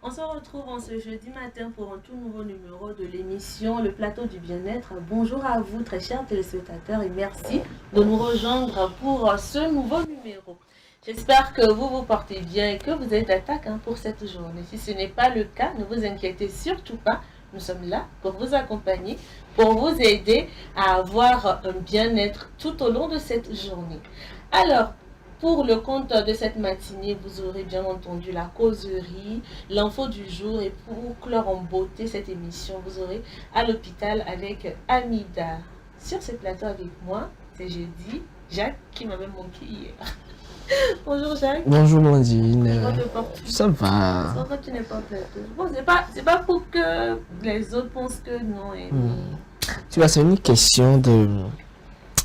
On se retrouve en ce jeudi matin pour un tout nouveau numéro de l'émission Le Plateau du Bien-être. Bonjour à vous, très chers téléspectateurs, et merci de nous rejoindre pour ce nouveau numéro. J'espère que vous vous portez bien et que vous êtes à tac pour cette journée. Si ce n'est pas le cas, ne vous inquiétez surtout pas. Nous sommes là pour vous accompagner, pour vous aider à avoir un bien-être tout au long de cette journée. Alors, pour le compte de cette matinée, vous aurez bien entendu la causerie, l'info du jour, et pour clore en beauté cette émission, vous aurez à l'hôpital avec Amida. Sur ce plateau avec moi, c'est jeudi, Jacques qui m'a même manqué hier. Bonjour Jacques. Bonjour Mandine. Comment te portes-tu? Ça va. Ça va, tu n'es pas plateau. Bon, c'est pas pour que les autres pensent que non. Tu vois, c'est une question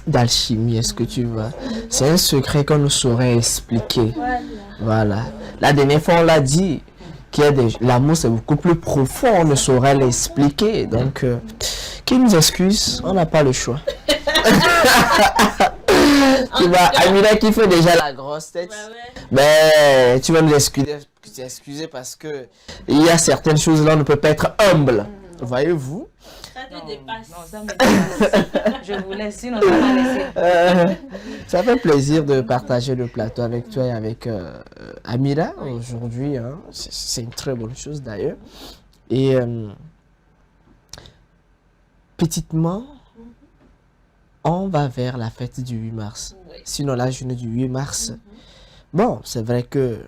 d'alchimie, est-ce que tu vois? C'est un secret qu'on nous saurait expliquer. Voilà. La dernière fois, on l'a dit, l'amour, c'est beaucoup plus profond, on ne saurait l'expliquer. Donc, qui nous excuse? On n'a pas le choix. Tu vois, Amina qui fait déjà la grosse tête, mais tu vas nous excuser parce que il y a certaines choses là, on ne peut pas être humble. Voyez-vous? Ça me dépasse. Je vous laisse, sinon ça va laisser. Ça fait plaisir de partager le plateau avec toi et avec Amira aujourd'hui. Hein. C'est une très bonne chose d'ailleurs. Et petitement, on va vers la fête du 8 mars. Sinon, la journée du 8 mars. Bon, c'est vrai que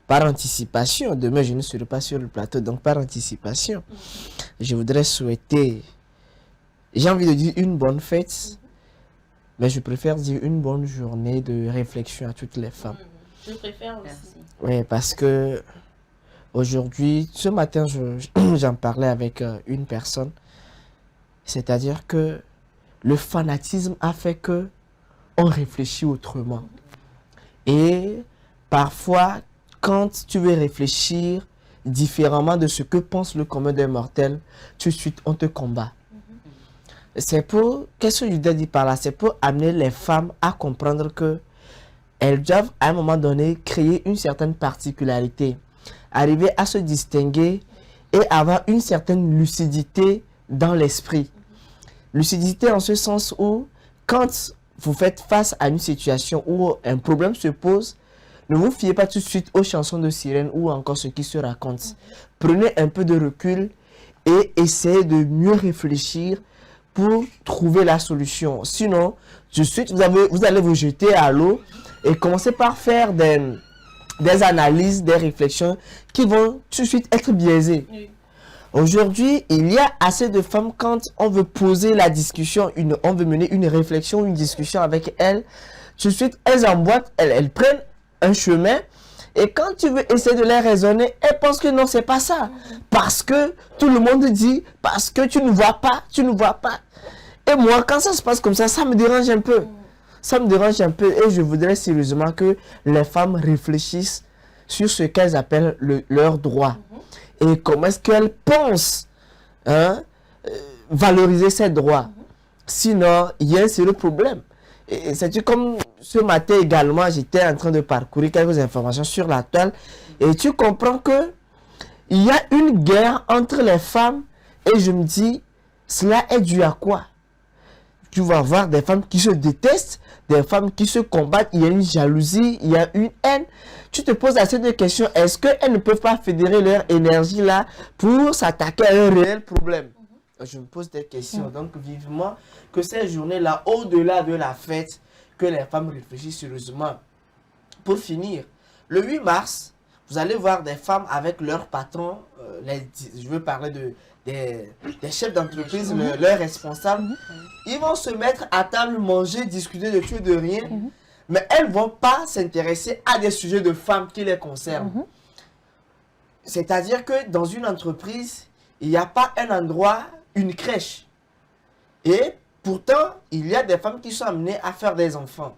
par anticipation, demain je ne serai pas sur le plateau, donc par anticipation, je voudrais souhaiter, j'ai envie de dire une bonne fête, mais je préfère dire une bonne journée de réflexion à toutes les femmes. Je préfère aussi. Oui, parce que aujourd'hui, ce matin, j'en parlais avec une personne, c'est-à-dire que le fanatisme a fait que on réfléchit autrement. Et parfois, quand tu veux réfléchir différemment de ce que pense le commun des mortels, tout de suite, on te combat. C'est pour, qu'est-ce que je dois dire par là? C'est pour amener les femmes à comprendre que elles doivent, à un moment donné, créer une certaine particularité, arriver à se distinguer et avoir une certaine lucidité dans l'esprit. Lucidité en ce sens où, quand vous faites face à une situation où un problème se pose, ne vous fiez pas tout de suite aux chansons de sirène ou encore ce qui se raconte. Prenez un peu de recul et essayez de mieux réfléchir pour trouver la solution. Sinon, tout de suite, vous allez vous jeter à l'eau et commencer par faire des analyses, des réflexions qui vont tout de suite être biaisées. Aujourd'hui, il y a assez de femmes, quand on veut poser la discussion, on veut mener une réflexion, une discussion avec elles, tout de suite, elles emboîtent, elles prennent un chemin, et quand tu veux essayer de les raisonner, elles pensent que non, c'est pas ça. Parce que tout le monde dit, parce que tu ne vois pas, tu ne vois pas. Et moi, quand ça se passe comme ça me dérange un peu. Ça me dérange un peu, et je voudrais sérieusement que les femmes réfléchissent sur ce qu'elles appellent leurs droits. Et comment est-ce qu'elles pensent valoriser ces droits. Sinon, il y a un sérieux problème. Et c'est comme ce matin également, j'étais en train de parcourir quelques informations sur la toile. Et tu comprends que il y a une guerre entre les femmes. Et je me dis, cela est dû à quoi? Tu vas voir des femmes qui se détestent, des femmes qui se combattent, il y a une jalousie, il y a une haine. Tu te poses assez de questions, est-ce qu'elles ne peuvent pas fédérer leur énergie là pour s'attaquer à un réel problème? Je me pose des questions, donc vivement que ces journées-là, au-delà de la fête, que les femmes réfléchissent sérieusement. Pour finir, le 8 mars, vous allez voir des femmes avec leurs patrons, je veux parler des chefs d'entreprise, leurs responsables. Ils vont se mettre à table, manger, discuter de tout et de rien, mais elles ne vont pas s'intéresser à des sujets de femmes qui les concernent. C'est-à-dire que dans une entreprise, il n'y a pas un endroit, une crèche. Et pourtant, il y a des femmes qui sont amenées à faire des enfants.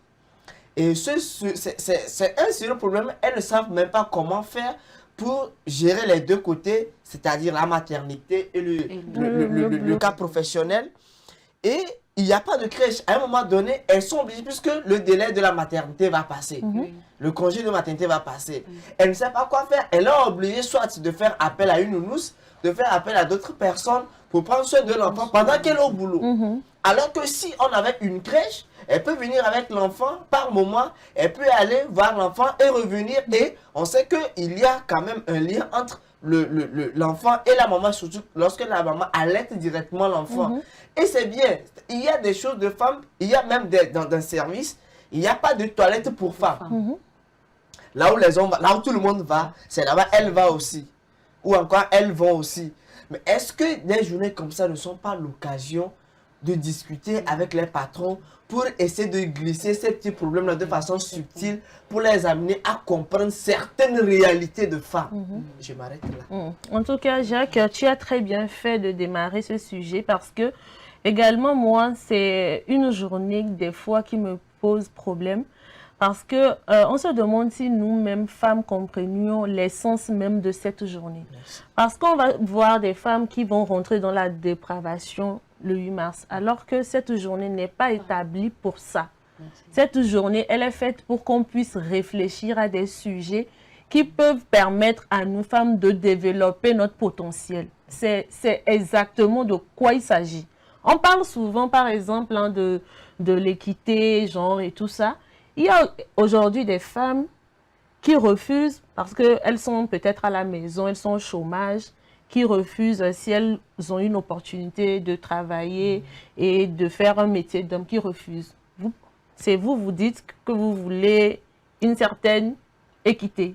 Et c'est un sérieux problème. Elles ne savent même pas comment faire pour gérer les deux côtés, c'est-à-dire la maternité et le cas professionnel. Et il n'y a pas de crèche. À un moment donné, elles sont obligées, puisque le délai de la maternité va passer. Le congé de maternité va passer. Elle ne sait pas quoi faire. Elle est obligée soit de faire appel à une nounousse, de faire appel à d'autres personnes pour prendre soin de l'enfant pendant qu'elle est au boulot. Alors que si on avait une crèche, elle peut venir avec l'enfant par moment, elle peut aller voir l'enfant et revenir. Et on sait qu'il y a quand même un lien entre l'enfant et la maman, surtout lorsque la maman allaite directement l'enfant. Et c'est bien. Il y a des choses de femmes, il y a même dans un service, il n'y a pas de toilette pour femmes. Là où les hommes, là où tout le monde va, c'est là-bas, elle va aussi. Ou encore, elles vont aussi. Mais est-ce que des journées comme ça ne sont pas l'occasion de discuter avec les patrons pour essayer de glisser ces petits problèmes-là de façon subtile pour les amener à comprendre certaines réalités de femmes? Je m'arrête là. En tout cas, Jacques, tu as très bien fait de démarrer ce sujet parce que, également, moi, c'est une journée des fois qui me pose problème. Parce que on se demande si nous-mêmes, femmes, comprenions l'essence même de cette journée. Parce qu'on va voir des femmes qui vont rentrer dans la dépravation le 8 mars, alors que cette journée n'est pas établie pour ça. Cette journée, elle est faite pour qu'on puisse réfléchir à des sujets qui peuvent permettre à nous femmes de développer notre potentiel. C'est exactement de quoi il s'agit. On parle souvent, par exemple, hein, de l'équité, genre et tout ça. Il y a aujourd'hui des femmes qui refusent, parce qu'elles sont peut-être à la maison, elles sont au chômage, qui refusent si elles ont une opportunité de travailler et de faire un métier d'homme, qui refusent. C'est vous dites que vous voulez une certaine équité.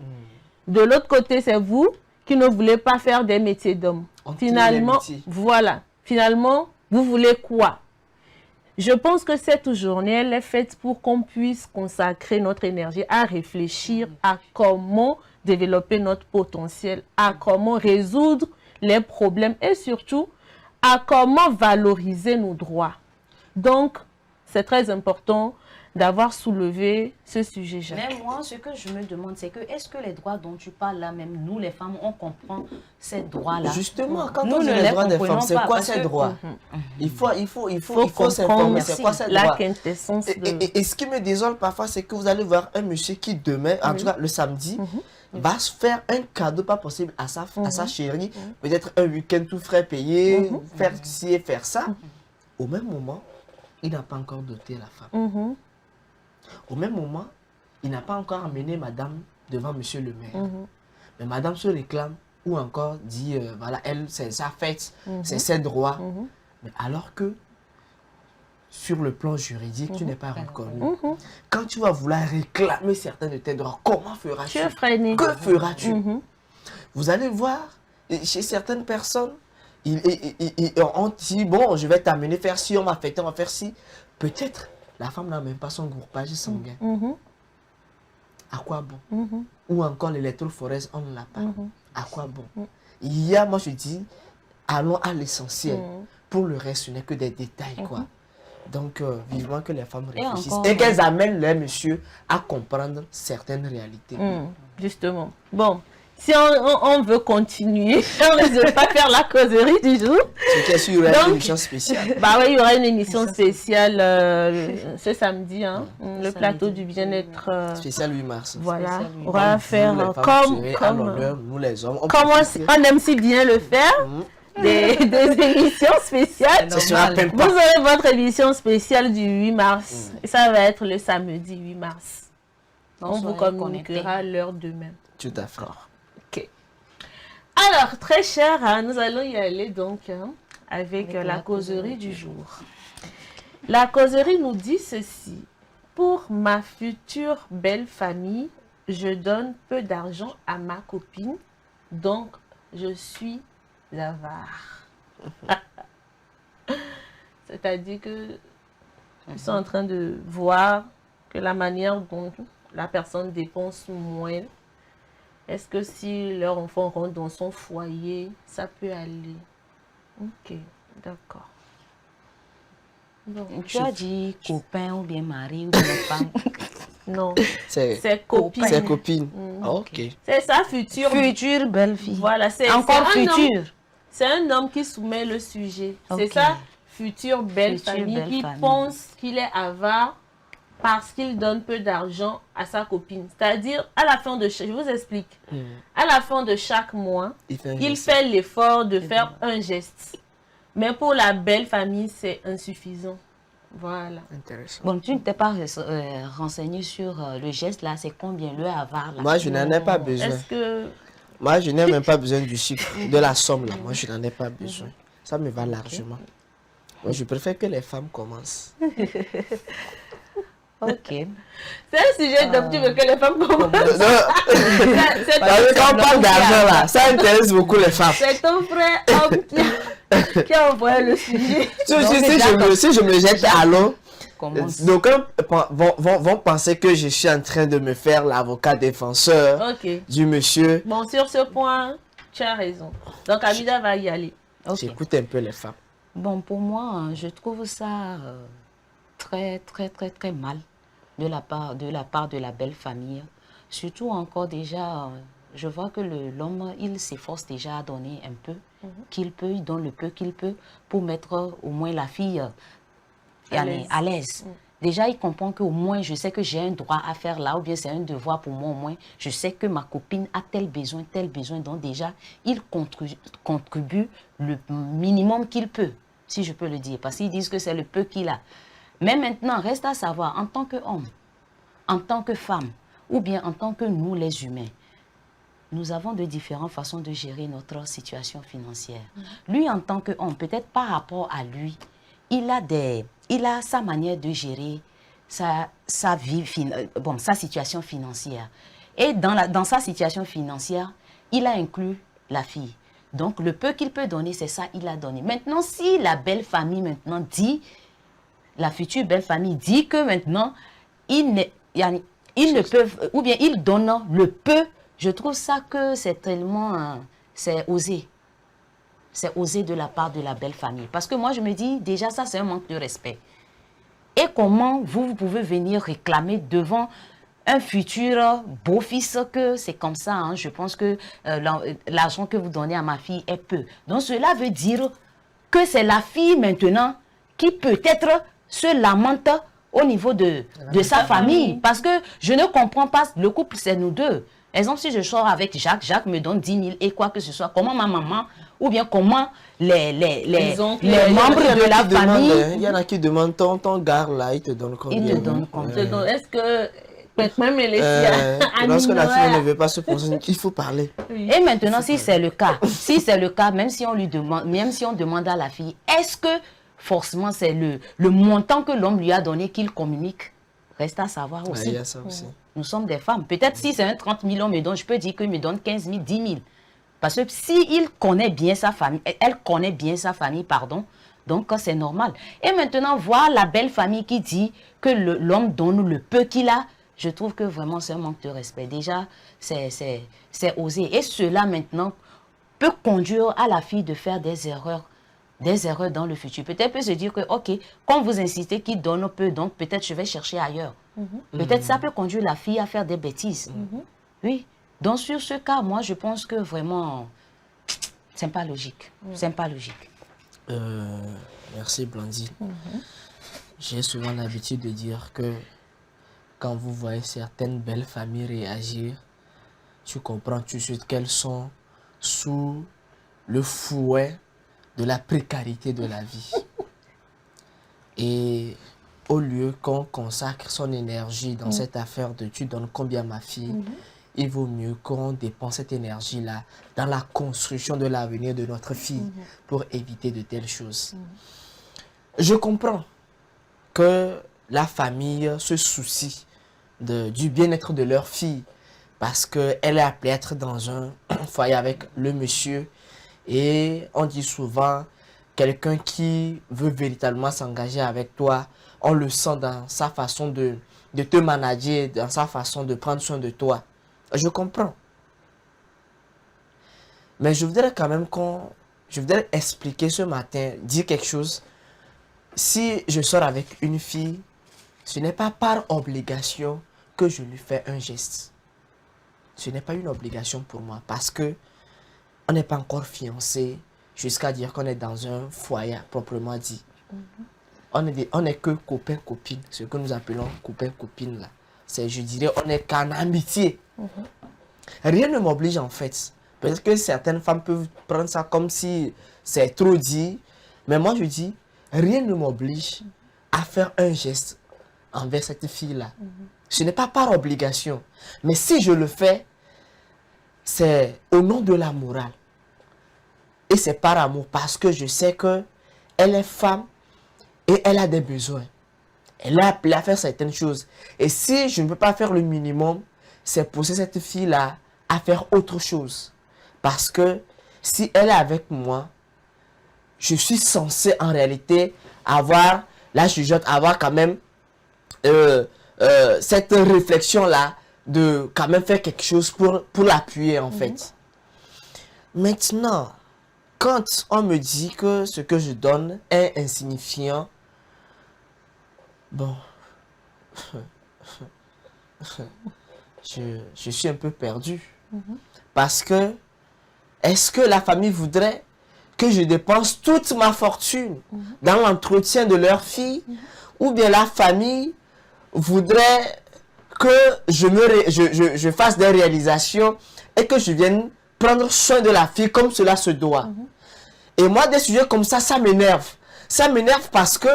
De l'autre côté, c'est vous qui ne voulez pas faire des métiers d'homme. Finalement, voilà. Finalement, vous voulez quoi? Je pense que cette journée, elle est faite pour qu'on puisse consacrer notre énergie à réfléchir à comment développer notre potentiel, à comment résoudre les problèmes et surtout à comment valoriser nos droits. Donc, c'est très important d'avoir soulevé ce sujet, Jacques. Mais moi, ce que je me demande, c'est que est-ce que les droits dont tu parles là, même nous les femmes, on comprend ces droits-là? Justement, quand on dit les droits des femmes, c'est quoi ces droits? Il faut s'informer, c'est quoi ces droits? La quintessence de... Et ce qui me désole parfois, c'est que vous allez voir un monsieur qui demain, en tout cas le samedi, va se faire un cadeau pas possible à sa chérie, peut-être un week-end tout frais payé, faire ci et faire ça. Au même moment, il n'a pas encore doté la femme. Au même moment, il n'a pas encore amené madame devant monsieur le maire. Mais madame se réclame ou encore dit, voilà, elle, c'est sa fête, c'est ses droits. Mais alors que, sur le plan juridique, tu n'es pas reconnu. Quand tu vas vouloir réclamer certains de tes droits, comment feras-tu? Que feras-tu? Vous allez voir, chez certaines personnes, on dit, bon, je vais t'amener faire ci, on va fêter, on va faire ci. Peut-être, la femme n'a même pas son groupage sanguin. À quoi bon? Ou encore l'électrophorèse, on ne l'a pas. À quoi bon? Il y a, moi je dis, allons à l'essentiel. Pour le reste, ce n'est que des détails, quoi. Donc, vivement que les femmes réfléchissent et qu'elles amènent les messieurs à comprendre certaines réalités. Justement. Bon. Si on veut continuer, on ne veut pas faire la causerie du jour. C'est qu'il y aura une émission spéciale. Bah oui, il y aura une émission spéciale ce samedi, hein, le plateau du bien-être. Spécial 8 mars. Voilà, on va faire comme nous les hommes. Comme on aime si bien le faire. Des émissions spéciales. Vous aurez votre émission spéciale du 8 mars. Et ça va être le samedi 8 mars. On vous communiquera l'heure demain. Tout à fait. Ok. Alors, très cher, nous allons y aller donc avec la causerie du jour. La causerie nous dit ceci. Pour ma future belle famille, je donne peu d'argent à ma copine, donc je suis avare. C'est-à-dire que ils sont en train de voir que la manière dont la personne dépense moins, est-ce que si leur enfant rentre dans son foyer, ça peut aller? Ok, d'accord. Tu as dit copain ou bien mari ou bien femme? Non, c'est copine. C'est copine. Ok. C'est sa future belle-fille. Voilà, c'est encore future. C'est un homme qui soumet le sujet. Okay. C'est sa future belle Future famille belle qui famille. pense qu'il est avare parce qu'il donne peu d'argent à sa copine. C'est-à-dire, à la fin de chaque... Je vous explique. À la fin de chaque mois, Il fait un il geste. fait l'effort de faire un geste. Mais pour la belle famille, c'est insuffisant. Voilà. Intéressant. Bon, tu ne t'es pas renseigné sur le geste là, c'est combien le avare là? Moi, je n'en ai pas besoin. Est-ce que... Moi, je n'ai même pas besoin du chiffre, de la somme là. Moi, je n'en ai pas besoin. Ça me va largement. Moi, je préfère que les femmes commencent. Ok. C'est un sujet d'homme, tu veux que les femmes comprennent. C'est Parce que quand on parle d'argent là, ça intéresse beaucoup les femmes. c'est ton frère homme qui a envoyé le sujet. Si je me jette à l'eau, Commence. donc vont penser que je suis en train de me faire l'avocat défenseur Ok. du monsieur. Bon, sur ce point, tu as raison. Donc, Amida va y aller. Ok. J'écoute un peu les femmes. Bon, pour moi, je trouve ça très mal de la part de la belle famille. Surtout encore déjà, je vois que l'homme, il s'efforce déjà à donner un peu qu'il peut, il donne le peu qu'il peut pour mettre au moins la fille à l'aise. Déjà, il comprend qu'au moins, je sais que j'ai un droit à faire là, ou bien c'est un devoir pour moi au moins. Je sais que ma copine a tel besoin. Donc déjà, il contribue le minimum qu'il peut, si je peux le dire. Parce qu'ils disent que c'est le peu qu'il a. Mais maintenant, reste à savoir, en tant qu'homme, en tant que femme, ou bien en tant que nous, les humains, nous avons de différentes façons de gérer notre situation financière. Lui, en tant qu'homme, peut-être par rapport à lui, il a sa manière de gérer sa situation financière. Et dans sa situation financière, il a inclus la fille. Donc, le peu qu'il peut donner, c'est ça, il a donné. Maintenant, si la belle famille maintenant dit, la future belle famille dit que maintenant, ils ne peuvent, ou bien ils donnent le peu, je trouve ça que c'est tellement, c'est osé. C'est osé de la part de la belle famille. Parce que moi, je me dis, déjà, ça, c'est un manque de respect. Et comment vous pouvez venir réclamer devant un futur beau-fils que c'est comme ça, hein, je pense que l'argent que vous donnez à ma fille est peu. Donc, cela veut dire que c'est la fille maintenant qui peut-être se lamente au niveau de sa famille. Parce que je ne comprends pas, le couple, c'est nous deux. Exemple, si je sors avec Jacques, Jacques me donne 10 000 et quoi que ce soit, comment ma maman, ou bien comment les membres de la famille... Il y en a qui demandent ton gars là, il te donne combien? Il te donne combien? Est-ce que... Même les lorsque la fille ne veut pas se prononcer, il faut parler. Et maintenant, si c'est le cas, même si on lui demande, même si on demande à la fille, est-ce que forcément c'est le montant que l'homme lui a donné qu'il communique? Reste à savoir aussi. Il y a ça aussi. Nous sommes des femmes. Peut-être si c'est un 30 000, on me donne, je peux dire qu'il me donne 15 000, 10 000. Parce que s'il connaît bien sa famille, elle connaît bien sa famille, pardon, donc c'est normal. Et maintenant, voir la belle famille qui dit que l'homme donne le peu qu'il a, je trouve que vraiment c'est un manque de respect. Déjà, c'est osé. Et cela maintenant peut conduire à la fille de faire des erreurs dans le futur. Peut-être peut se dire que, ok, quand vous insistez qu'il donne peu, donc peut-être je vais chercher ailleurs. Peut-être ça peut conduire la fille à faire des bêtises. Oui. Donc sur ce cas, moi je pense que vraiment, c'est pas logique. C'est pas logique. Merci Blondie. J'ai souvent l'habitude de dire que quand vous voyez certaines belles familles réagir, tu comprends tout de suite qu'elles sont sous le fouet de la précarité de la vie. Et au lieu qu'on consacre son énergie dans cette affaire de tu donnes combien à ma fille, il vaut mieux qu'on dépense cette énergie-là dans la construction de l'avenir de notre fille pour éviter de telles choses. Je comprends que la famille se soucie du bien-être de leur fille parce qu'elle est appelée à être dans un foyer avec le monsieur. Et on dit souvent, quelqu'un qui veut véritablement s'engager avec toi, on le sent dans sa façon de te manager, dans sa façon de prendre soin de toi. Je comprends. Mais je voudrais quand même je voudrais expliquer ce matin, dire quelque chose. Si je sors avec une fille, ce n'est pas par obligation que je lui fais un geste. Ce n'est pas une obligation pour moi parce que on n'est pas encore fiancé jusqu'à dire qu'on est dans un foyer proprement dit. On est que copains-copines, ce que nous appelons copains-copines là. C'est, je dirais, on est qu'en amitié. Rien ne m'oblige en fait. Parce que certaines femmes peuvent prendre ça comme si c'est trop dit. Mais moi je dis, rien ne m'oblige à faire un geste envers cette fille-là. Ce n'est pas par obligation. Mais si je le fais, c'est au nom de la morale. Et c'est par amour. Parce que je sais que elle est femme et elle a des besoins. Elle est appelée à faire certaines choses. Et si je ne peux pas faire le minimum, c'est pousser cette fille-là à faire autre chose. Parce que si elle est avec moi, je suis censé en réalité avoir, là je jugeote, avoir quand même cette réflexion-là de quand même faire quelque chose pour l'appuyer en fait. Maintenant, quand on me dit que ce que je donne est insignifiant, bon, je suis un peu perdu. Parce que, est-ce que la famille voudrait que je dépense toute ma fortune dans l'entretien de leur fille, ou bien la famille voudrait que je fasse des réalisations et que je vienne prendre soin de la fille comme cela se doit. Et moi, des sujets comme ça m'énerve. Ça m'énerve parce que,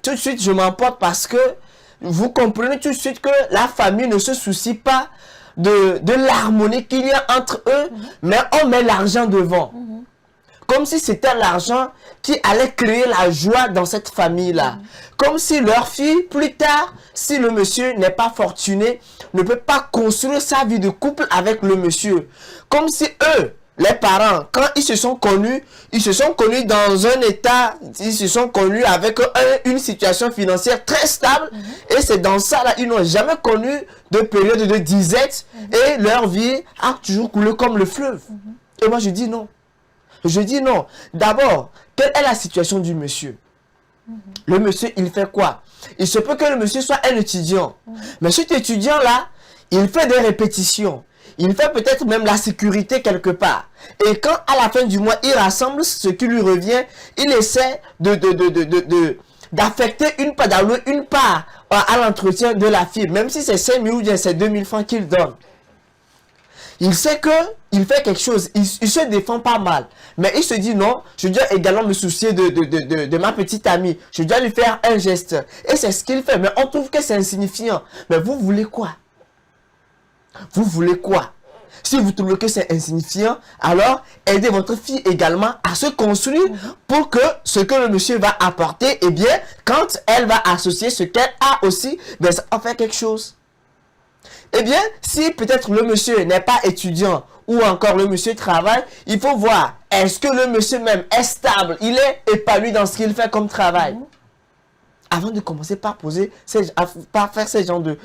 tout de suite, je m'emporte parce que, vous comprenez tout de suite que la famille ne se soucie pas de l'harmonie qu'il y a entre eux, mais on met l'argent devant. Comme si c'était l'argent qui allait créer la joie dans cette famille-là. Comme si leur fille, plus tard, si le monsieur n'est pas fortuné, ne peut pas construire sa vie de couple avec le monsieur. Comme si eux, les parents, quand ils se sont connus dans un état, ils se sont connus avec une situation financière très stable. Et c'est dans ça, là, ils n'ont jamais connu de période de disette. Et leur vie a toujours coulé comme le fleuve. Et moi, je dis non. Je dis non. D'abord, quelle est la situation du monsieur? Le monsieur, il fait quoi? Il se peut que le monsieur soit un étudiant. Mais cet étudiant-là, il fait des répétitions. Il fait peut-être même la sécurité quelque part. Et quand à la fin du mois, il rassemble ce qui lui revient, il essaie d'affecter une part à l'entretien de la fille. Même si c'est 5 000 ou bien c'est 2 000 francs qu'il donne. Il sait que il fait quelque chose, il se défend pas mal. Mais il se dit non, je dois également me soucier de ma petite amie. Je dois lui faire un geste. Et c'est ce qu'il fait. Mais on trouve que c'est insignifiant. Mais vous voulez quoi? Vous voulez quoi? Si vous trouvez que c'est insignifiant, alors aidez votre fille également à se construire pour que ce que le monsieur va apporter, eh bien, quand elle va associer ce qu'elle a aussi, ben, ça va faire quelque chose. Eh bien, si peut-être le monsieur n'est pas étudiant ou encore le monsieur travaille, il faut voir, est-ce que le monsieur même est stable, il est épanoui dans ce qu'il fait comme travail. Avant de commencer par faire ce genre de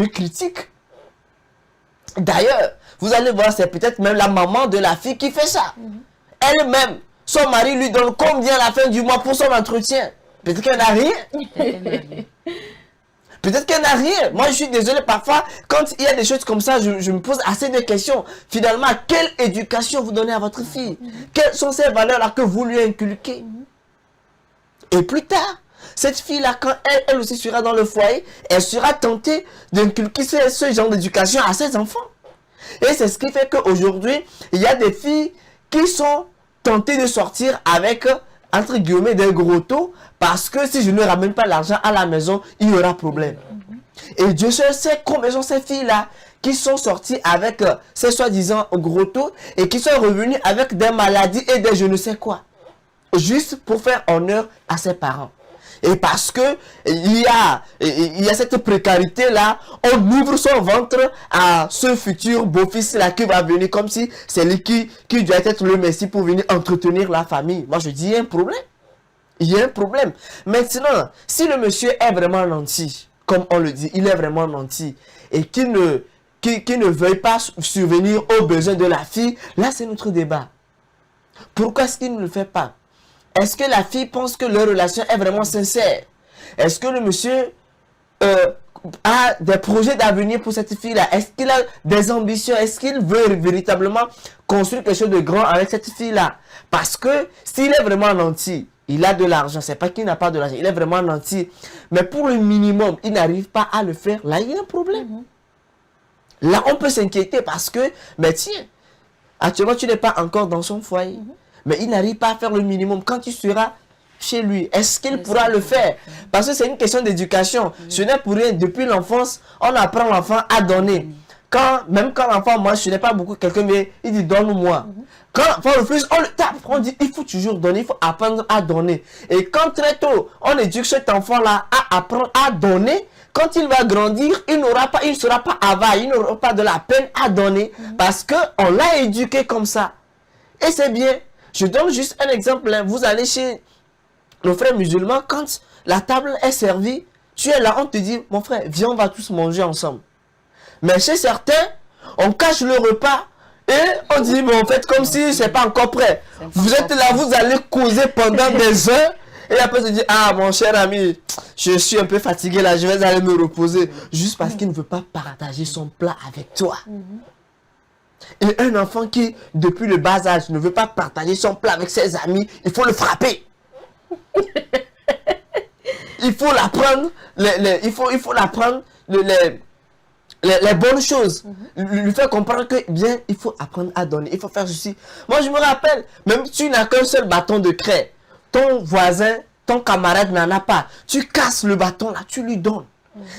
critiques. D'ailleurs, vous allez voir, c'est peut-être même la maman de la fille qui fait ça. Elle-même, son mari lui donne combien à la fin du mois pour son entretien? Peut-être qu'elle n'a rien. Peut-être qu'elle n'a rien. Moi, je suis désolé, parfois, quand il y a des choses comme ça, je me pose assez de questions. Finalement, quelle éducation vous donnez à votre fille? Quelles sont ces valeurs-là que vous lui inculquez? Et plus tard, cette fille-là, quand elle aussi sera dans le foyer, elle sera tentée d'inculquer ce genre d'éducation à ses enfants. Et c'est ce qui fait qu'aujourd'hui, il y a des filles qui sont tentées de sortir avec, entre guillemets, des gros taux, parce que si je ne ramène pas l'argent à la maison, il y aura problème. Et Dieu seul sait combien sont ces filles-là qui sont sorties avec ces soi-disant gros taux et qui sont revenues avec des maladies et des je ne sais quoi. Juste pour faire honneur à ses parents. Et parce que il y a cette précarité-là, on ouvre son ventre à ce futur beau-fils-là qui va venir comme si c'est lui qui doit être le messie pour venir entretenir la famille. Moi, je dis, il y a un problème. Il y a un problème. Maintenant, si le monsieur est vraiment nanti, comme on le dit, il est vraiment nanti, et qui ne veuille pas survenir aux besoins de la fille, là, c'est notre débat. Pourquoi est-ce qu'il ne le fait pas? Est-ce que la fille pense que leur relation est vraiment sincère? Est-ce que le monsieur a des projets d'avenir pour cette fille-là? Est-ce qu'il a des ambitions? Est-ce qu'il veut véritablement construire quelque chose de grand avec cette fille-là? Parce que s'il est vraiment nanti, Il a de l'argent, c'est pas qu'il n'a pas de l'argent, il est vraiment nanti. Mais pour le minimum, il n'arrive pas à le faire. Là, il y a un problème. Là, on peut s'inquiéter parce que, mais tiens, actuellement, tu n'es pas encore dans son foyer. Mais il n'arrive pas à faire le minimum. Quand tu seras chez lui, est-ce qu'il pourra le faire? Parce que c'est une question d'éducation. Ce n'est pour rien. Depuis l'enfance, on apprend l'enfant à donner. Même quand l'enfant mange, ce n'est pas beaucoup. Quelqu'un vient, il dit donne-moi. Quand l'enfant refuse, on le tape. On dit il faut toujours donner, il faut apprendre à donner. Et quand très tôt, on éduque cet enfant-là à apprendre à donner, quand il va grandir, il ne sera pas avare, il n'aura pas de la peine à donner parce qu'on l'a éduqué comme ça. Et c'est bien. Je donne juste un exemple. Vous allez chez nos frères musulmans, quand la table est servie, tu es là, on te dit, mon frère, viens, on va tous manger ensemble. Mais chez certains, on cache le repas et on dit, mais en fait, comme si c'est pas encore prêt. Vous êtes là, vous allez causer pendant des heures. Et après, se dit, ah, mon cher ami, je suis un peu fatigué là, je vais aller me reposer. Juste parce qu'il ne veut pas partager son plat avec toi. Et un enfant qui, depuis le bas âge, ne veut pas partager son plat avec ses amis, il faut le frapper. Il faut l'apprendre, il faut l'apprendre les bonnes choses. Lui faire comprendre que, bien, il faut apprendre à donner, il faut faire ceci. Moi, je me rappelle, même si tu n'as qu'un seul bâton de craie, ton voisin, ton camarade n'en a pas. Tu casses le bâton là, tu lui donnes.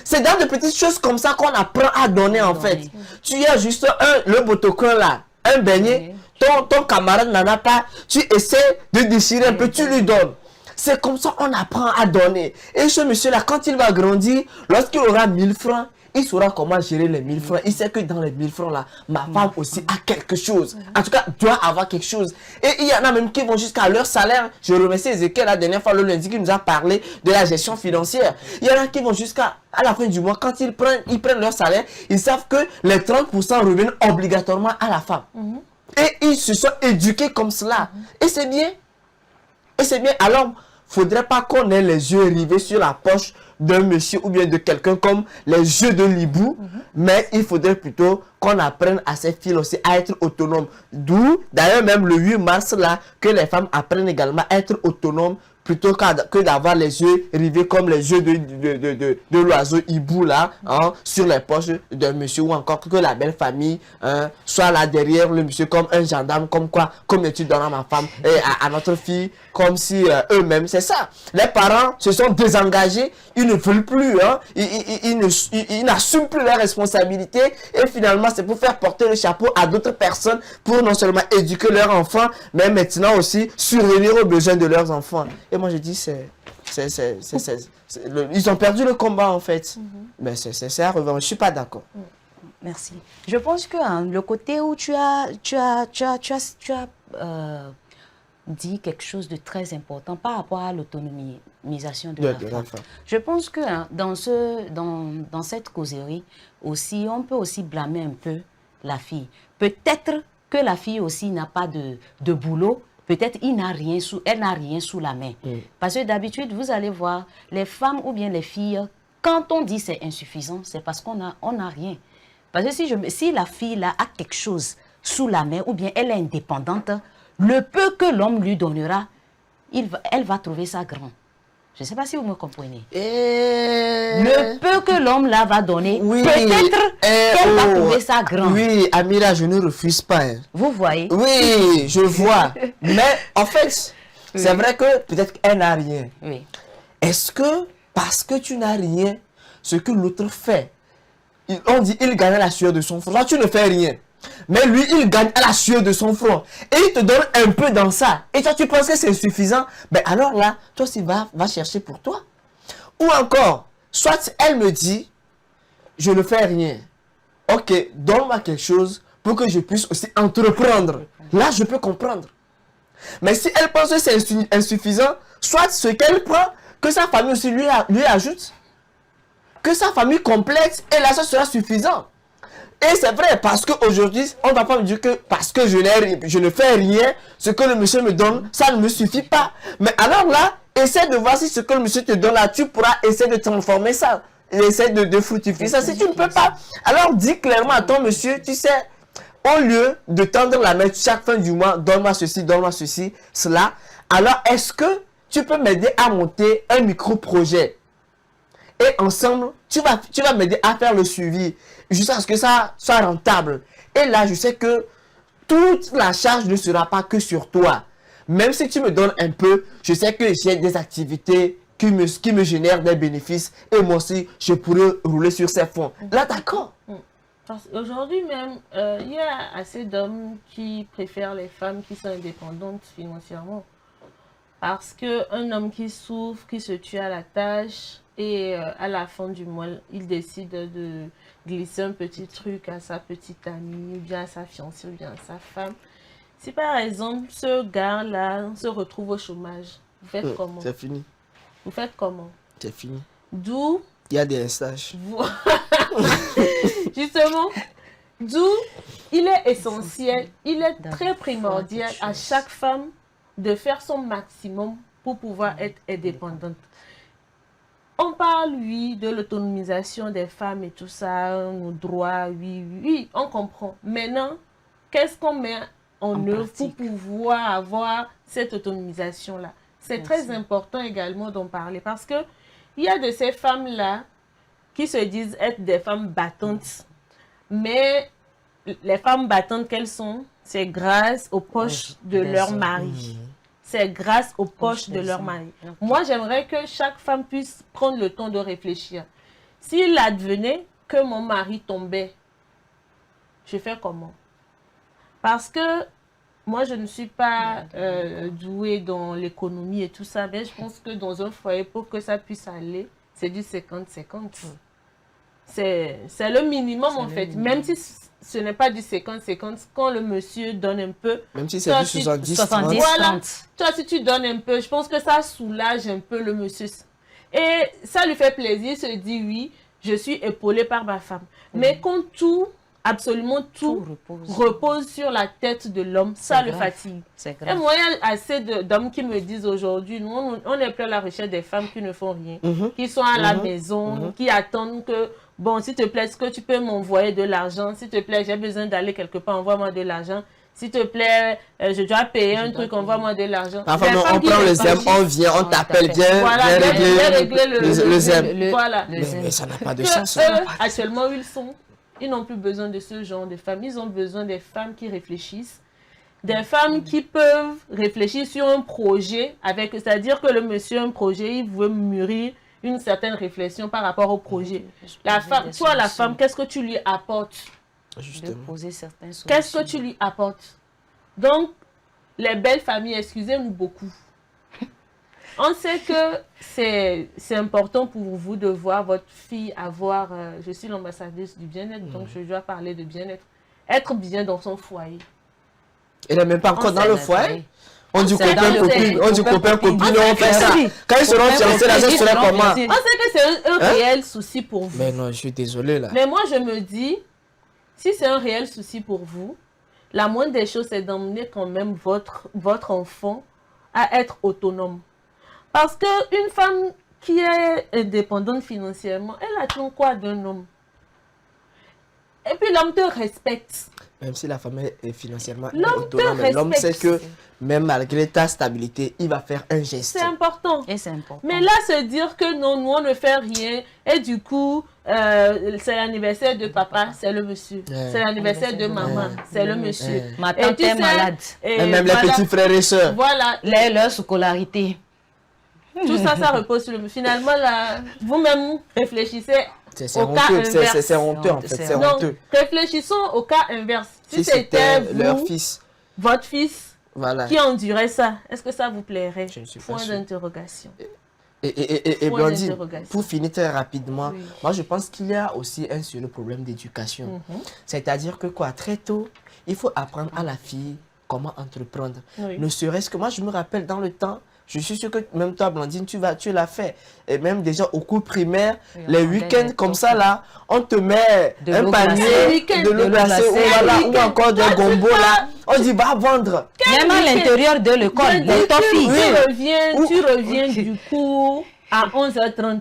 C'est dans de petites choses comme ça qu'on apprend à donner en fait. Tu as juste le botocoin là, un beignet, ton camarade n'en a pas, tu essaies de déchirer un peu, tu lui donnes. C'est comme ça qu'on apprend à donner. Et ce monsieur là, quand il va grandir, lorsqu'il aura 1000 francs, il saura comment gérer les 1000 francs. Il sait que dans les 1000 francs là, ma femme aussi a quelque chose. En tout cas, doit avoir quelque chose. Et il y en a même qui vont jusqu'à leur salaire. Je remercie Ezekiel la dernière fois, le lundi, qui nous a parlé de la gestion financière. Il y en a qui vont jusqu'à la fin du mois, quand ils prennent leur salaire, ils savent que les 30% reviennent obligatoirement à la femme. Et ils se sont éduqués comme cela. Et c'est bien. Et c'est bien. Alors, faudrait pas qu'on ait les yeux rivés sur la poche d'un monsieur ou bien de quelqu'un comme les yeux de l'hibou, mais il faudrait plutôt qu'on apprenne à ces filles aussi à être autonomes. D'où, d'ailleurs, même le 8 mars, là, que les femmes apprennent également à être autonomes plutôt que d'avoir les yeux rivés comme les yeux de l'oiseau hibou là, hein, sur les poches d'un monsieur, ou encore que la belle famille soit là derrière le monsieur comme un gendarme, comme quoi, comme tu donnes à ma femme et à notre fille, comme si eux-mêmes, c'est ça. Les parents se sont désengagés, ils ne veulent plus, hein, ils n'assument plus leurs responsabilités et finalement c'est pour faire porter le chapeau à d'autres personnes pour non seulement éduquer leurs enfants, mais maintenant aussi survenir aux besoins de leurs enfants. Et moi je dis, ils ont perdu le combat en fait. Mais c'est à revoir, je ne suis pas d'accord. Merci. Je pense que le côté où tu as dit quelque chose de très important par rapport à l'autonomisation de la femme. Je pense que dans cette causerie aussi, on peut aussi blâmer un peu la fille. Peut-être que la fille aussi n'a pas de boulot. Peut-être elle n'a rien sous la main. Parce que d'habitude, vous allez voir, les femmes ou bien les filles, quand on dit c'est insuffisant, c'est parce qu'on n'a rien. Parce que si la fille là, a quelque chose sous la main ou bien elle est indépendante, le peu que l'homme lui donnera, elle va trouver ça grand. Je ne sais pas si vous me comprenez. Le peu que l'homme là va donner, peut-être qu'elle va trouver ça grand. Oui, Amira, je ne refuse pas. Hein. Vous voyez? Oui, je vois. Mais en fait, c'est vrai que peut-être qu'elle n'a rien. Est-ce que parce que tu n'as rien, ce que l'autre fait, on dit il gagne à la sueur de son front. Toi, tu ne fais rien. Mais lui, il gagne à la sueur de son front. Et il te donne un peu dans ça. Et toi, tu penses que c'est suffisant. Ben alors là, toi aussi, va chercher pour toi. Ou encore, soit elle me dit, je ne fais rien. Ok, donne-moi quelque chose pour que je puisse aussi entreprendre. Là, je peux comprendre. Mais si elle pense que c'est insuffisant, soit ce qu'elle prend, que sa famille aussi lui ajoute. Que sa famille complète, et là, ça sera suffisant. Et c'est vrai, parce qu'aujourd'hui, on ne va pas me dire que parce que je ne fais rien, ce que le monsieur me donne, ça ne me suffit pas. Mais alors là, essaie de voir si ce que le monsieur te donne là, tu pourras essayer de transformer ça. Et essaie de fructifier ça. Si tu ne peux pas, alors dis clairement à ton monsieur, tu sais, au lieu de tendre la main chaque fin du mois, donne-moi ceci, cela. Alors est-ce que tu peux m'aider à monter un micro-projet. Et ensemble, tu vas m'aider à faire le suivi jusqu'à ce que ça soit rentable. Et là, je sais que toute la charge ne sera pas que sur toi. Même si tu me donnes un peu, je sais que j'ai des activités qui me génèrent des bénéfices. Et moi aussi, je pourrais rouler sur ces fonds. Là, d'accord. Aujourd'hui même, il y a assez d'hommes qui préfèrent les femmes qui sont indépendantes financièrement. Parce qu'un homme qui souffre, qui se tue à la tâche, et à la fin du mois, il décide de glisser un petit truc à sa petite amie, ou bien à sa fiancée, ou bien à sa femme. Si par exemple, ce gars-là se retrouve au chômage, vous faites comment? C'est fini. Vous faites comment? C'est fini. D'où... Il y a des stages. Justement, d'où il est essentiel, il est très primordial à chaque femme de faire son maximum pour pouvoir être indépendante. On parle, oui, de l'autonomisation des femmes et tout ça, nos droits, oui, on comprend. Maintenant, qu'est-ce qu'on met en œuvre pour pouvoir avoir cette autonomisation-là? C'est très important également d'en parler parce que il y a de ces femmes-là qui se disent être des femmes battantes. Mais les femmes battantes qu'elles sont, c'est grâce aux poches de leur mari. C'est grâce aux poches de leur mari. Moi, j'aimerais que chaque femme puisse prendre le temps de réfléchir. S'il advenait que mon mari tombait, je fais comment? Parce que moi, je ne suis pas douée dans l'économie et tout ça, mais je pense que dans un foyer, pour que ça puisse aller, c'est du 50-50. C'est le minimum en fait. Même si ce n'est pas du 50-50, quand le monsieur donne un peu... Même si c'est du 70-30. Voilà. Toi, si tu donnes un peu, je pense que ça soulage un peu le monsieur. Et ça lui fait plaisir, il se dit oui, je suis épaulé par ma femme. Mais quand tout, absolument tout, repose sur la tête de l'homme, ça le fatigue. Et moi, il y a assez d'hommes qui me disent aujourd'hui, nous, on n'est plus à la recherche des femmes qui ne font rien, qui sont à la maison, qui attendent que... Bon, s'il te plaît, est-ce que tu peux m'envoyer de l'argent? S'il te plaît, j'ai besoin d'aller quelque part, envoie-moi de l'argent. S'il te plaît, je dois payer un truc, envoie-moi de l'argent. Parfois, on prend le ZEM, on vient, on t'appelle bien, voilà, viens régler le ZEM. Voilà. Mais ça n'a pas de sens. Eux, actuellement où ils sont, ils n'ont plus besoin de ce genre de femmes. Ils ont besoin des femmes qui réfléchissent. Des femmes qui peuvent réfléchir sur un projet, c'est-à-dire que le monsieur a un projet, il veut mûrir une certaine réflexion par rapport au projet. La femme, toi, la femme, qu'est-ce que tu lui apportes? Qu'est-ce que tu lui apportes? Donc, les belles familles, excusez-nous beaucoup. On sait que c'est important pour vous de voir votre fille avoir... je suis l'ambassadrice du bien-être, donc je dois parler de bien-être. Être bien dans son foyer. Elle n'est même pas encore dans le foyer. On dit copain-copine, on fait ça. Quand ils seront fiancés, là, ce serait comment? On sait que c'est un réel souci pour vous. Mais non, je suis désolé là. Mais moi, je me dis, si c'est un réel souci pour vous, la moindre des choses, c'est d'emmener quand même votre enfant à être autonome. Parce qu'une femme qui est indépendante financièrement, elle attend quoi d'un homme? Et puis l'homme te respecte. Même si la femme est financièrement autonome, l'homme sait que même malgré ta stabilité, il va faire un geste. C'est important. Et c'est important. Mais là, se dire que non, nous on ne fait rien, et du coup, c'est l'anniversaire de papa, c'est le monsieur. C'est l'anniversaire de maman, c'est le monsieur. Ma tante est malade. Et même les petits frères et sœurs. Voilà. Leur scolarité. Tout ça, ça repose sur le monsieur. Finalement, là, vous-même réfléchissez. C'est honteux en fait, c'est honteux. Réfléchissons au cas inverse. Si c'était leur fils, votre fils, voilà, qui endurait ça, est-ce que ça vous plairait? Je ne suis pas Point sûr. d'interrogation. Et Blandine, pour finir très rapidement, oui, moi je pense qu'il y a aussi un sur le problème d'éducation. C'est-à-dire que quoi, très tôt, il faut apprendre à la fille comment entreprendre. Oui. Ne serait-ce que moi, je me rappelle dans le temps, je suis sûr que même toi, Blandine, tu l'as fait. Et même déjà au cours primaire, oui, les week-ends comme ça, là, on te met un panier de l'eau glacée ou encore des gombos, là. On dit, va vendre. Même à l'intérieur de l'école, tu reviens du cours à 11h30.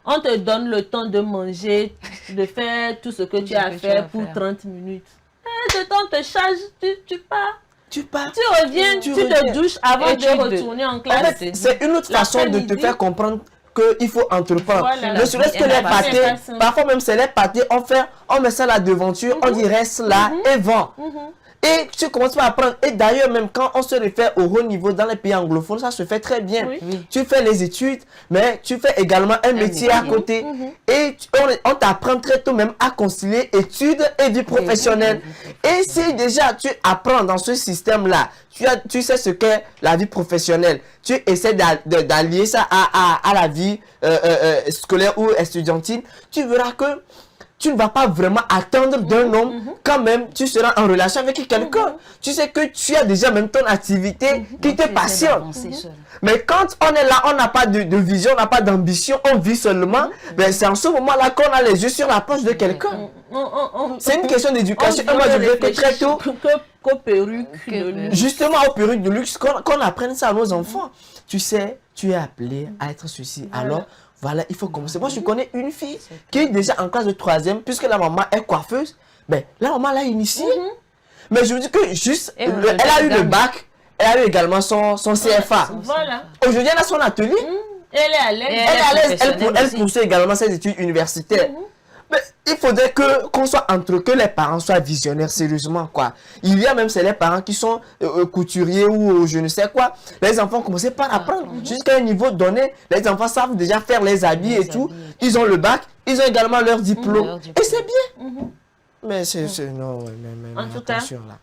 On te donne le temps de manger, de faire tout ce que tu as à faire pour 30 minutes. Et le temps te charge, tu pars. tu pars. Tu reviens, tu te douches avant Et de tu te- retourner en En classe. fait, c'est une autre façon de te faire comprendre qu'il faut entreprendre. Voilà. Ne serait-ce que Elle les a pas pâtés, façon. parfois même c'est les pâtés, on met ça à la devanture, on dit reste là et vend. Et tu commences par apprendre. Et d'ailleurs, même quand on se réfère au haut niveau dans les pays anglophones, ça se fait très bien. Oui. Oui. Tu fais les études, mais tu fais également un métier à côté. Et on t'apprend très tôt même à concilier études et vie professionnelle. Et si déjà tu apprends dans ce système-là, tu sais ce qu'est la vie professionnelle, tu essaies d'allier ça à la vie scolaire ou estudiantine, tu verras que tu ne vas pas vraiment attendre d'un homme quand même tu seras en relation avec quelqu'un. Tu sais que tu as déjà même ton activité qui te passionne. Mais quand on est là, on n'a pas de vision, on n'a pas d'ambition, on vit seulement, ben c'est en ce moment-là qu'on a les yeux sur la poche de quelqu'un. C'est une question d'éducation. Et moi, je veux que très tôt, qu'aux perruques de luxe. justement aux perruques de luxe, qu'on apprenne ça à nos enfants. Tu sais, tu es appelé à être ceci. Alors, voilà, il faut commencer. Moi, je connais une fille qui est déjà en classe de 3e, puisque la maman est coiffeuse. Ben, la maman l'a initiée. Mais je vous dis que juste, elle a eu le bac, elle a eu également son CFA. Voilà. Aujourd'hui, elle a son atelier. Elle est à l'aise. Elle est à l'aise, elle poursuit également ses études universitaires. Mais il faudrait qu'on soit que les parents soient visionnaires sérieusement, quoi. Il y a même c'est les parents qui sont couturiers ou je ne sais quoi. Les enfants commencent par apprendre. Jusqu'à un niveau donné, les enfants savent déjà faire les habits et tout. Ils ont le bac, ils ont également leur diplôme. Et c'est bien. Mais c'est non, mais En tout cas, attention là.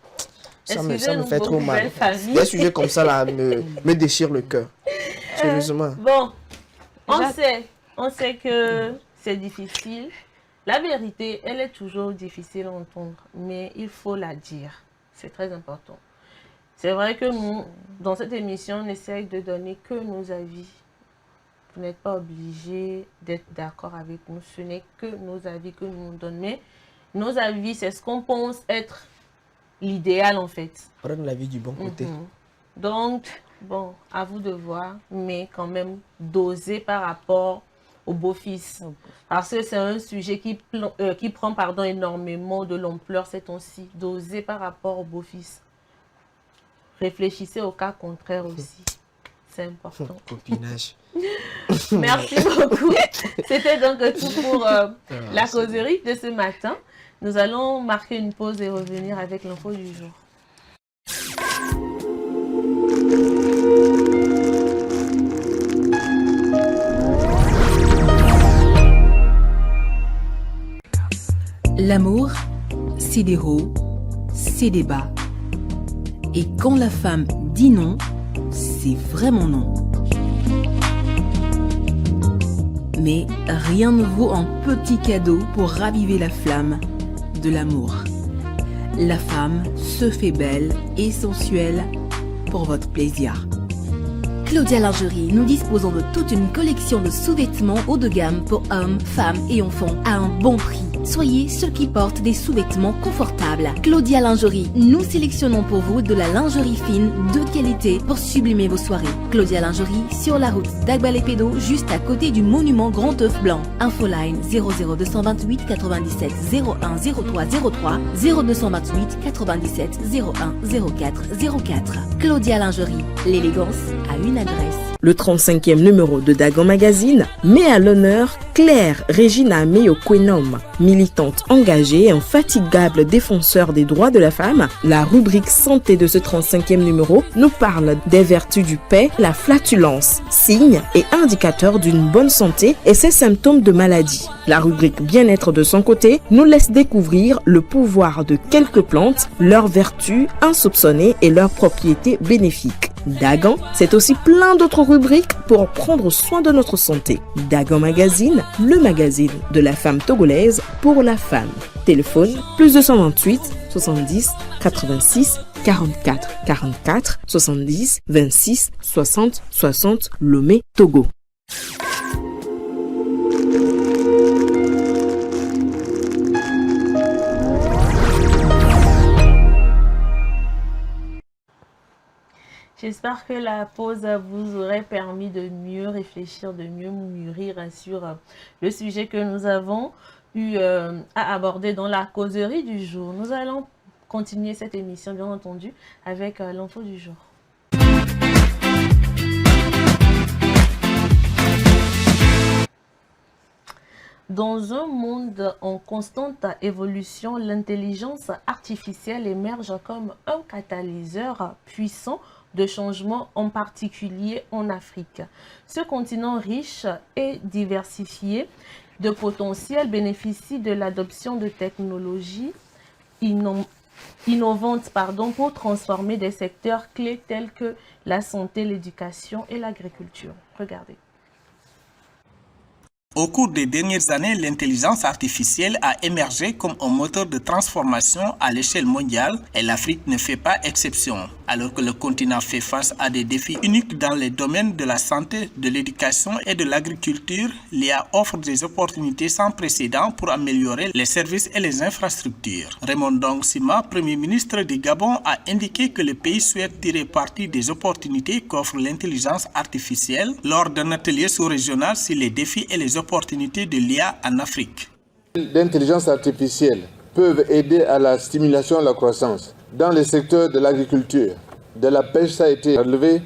Ça me fait trop mal. Famille. Des sujets comme ça là me déchirent le cœur. Sérieusement. Bon, on sait que c'est difficile. La vérité, elle est toujours difficile à entendre, mais il faut la dire. C'est très important. C'est vrai que nous, dans cette émission, on essaye de donner que nos avis. Vous n'êtes pas obligé d'être d'accord avec nous. Ce n'est que nos avis que nous donnons. Mais nos avis, c'est ce qu'on pense être l'idéal en fait. Prendre la vie du bon côté. Donc, bon, à vous de voir, mais quand même doser par rapport au beau-fils. Parce que c'est un sujet qui prend énormément de l'ampleur ces temps-ci. Doser par rapport au beau-fils. Réfléchissez au cas contraire aussi. C'est important. Copinage. Merci beaucoup. C'était donc tout pour la causerie de ce matin. Nous allons marquer une pause et revenir avec l'info du jour. L'amour, c'est des hauts, c'est des bas. Et quand la femme dit non, c'est vraiment non. Mais rien ne vaut un petit cadeau pour raviver la flamme de l'amour. La femme se fait belle et sensuelle pour votre plaisir. Claudia Lingerie, nous disposons de toute une collection de sous-vêtements haut de gamme pour hommes, femmes et enfants à un bon prix. Soyez ceux qui portent des sous-vêtements confortables. Claudia Lingerie, nous sélectionnons pour vous de la lingerie fine de qualité pour sublimer vos soirées. Claudia Lingerie, sur la route d'Agbalépédo, juste à côté du monument Grand Œuf Blanc. Infoline 00228 97 01 03 03 0228 97 01 04 04. Claudia Lingerie, l'élégance a une adresse. Le 35e numéro de Dagon Magazine met à l'honneur Claire Regina Meyo-Kwenom, militante engagée et infatigable défenseur des droits de la femme. La rubrique santé de ce 35e numéro nous parle des vertus du paix, la flatulence, signes et indicateurs d'une bonne santé et ses symptômes de maladie. La rubrique bien-être de son côté nous laisse découvrir le pouvoir de quelques plantes, leurs vertus insoupçonnées et leurs propriétés bénéfiques. Dagan, c'est aussi plein d'autres rubriques pour prendre soin de notre santé. Dagan Magazine, le magazine de la femme togolaise pour la femme. Téléphone plus 228 70 86 44 44 70 26 60 60 Lomé, Togo. J'espère que la pause vous aurait permis de mieux réfléchir, de mieux mûrir sur le sujet que nous avons eu à aborder dans la causerie du jour. Nous allons continuer cette émission, bien entendu, avec l'info du jour. Dans un monde en constante évolution, l'intelligence artificielle émerge comme un catalyseur puissant de changement, en particulier en Afrique. Ce continent riche et diversifié de potentiel bénéficie de l'adoption de technologies innovantes pour transformer des secteurs clés tels que la santé, l'éducation et l'agriculture. Regardez. Au cours des dernières années, l'intelligence artificielle a émergé comme un moteur de transformation à l'échelle mondiale et l'Afrique ne fait pas exception. Alors que le continent fait face à des défis uniques dans les domaines de la santé, de l'éducation et de l'agriculture, l'IA offre des opportunités sans précédent pour améliorer les services et les infrastructures. Raymond Dong Sima, Premier ministre du Gabon, a indiqué que le pays souhaite tirer parti des opportunités qu'offre l'intelligence artificielle lors d'un atelier sous-régional sur les défis et les opportunités de l'IA en Afrique. L'intelligence artificielle peut aider à la stimulation de la croissance dans les secteurs de l'agriculture, de la pêche, ça a été relevé,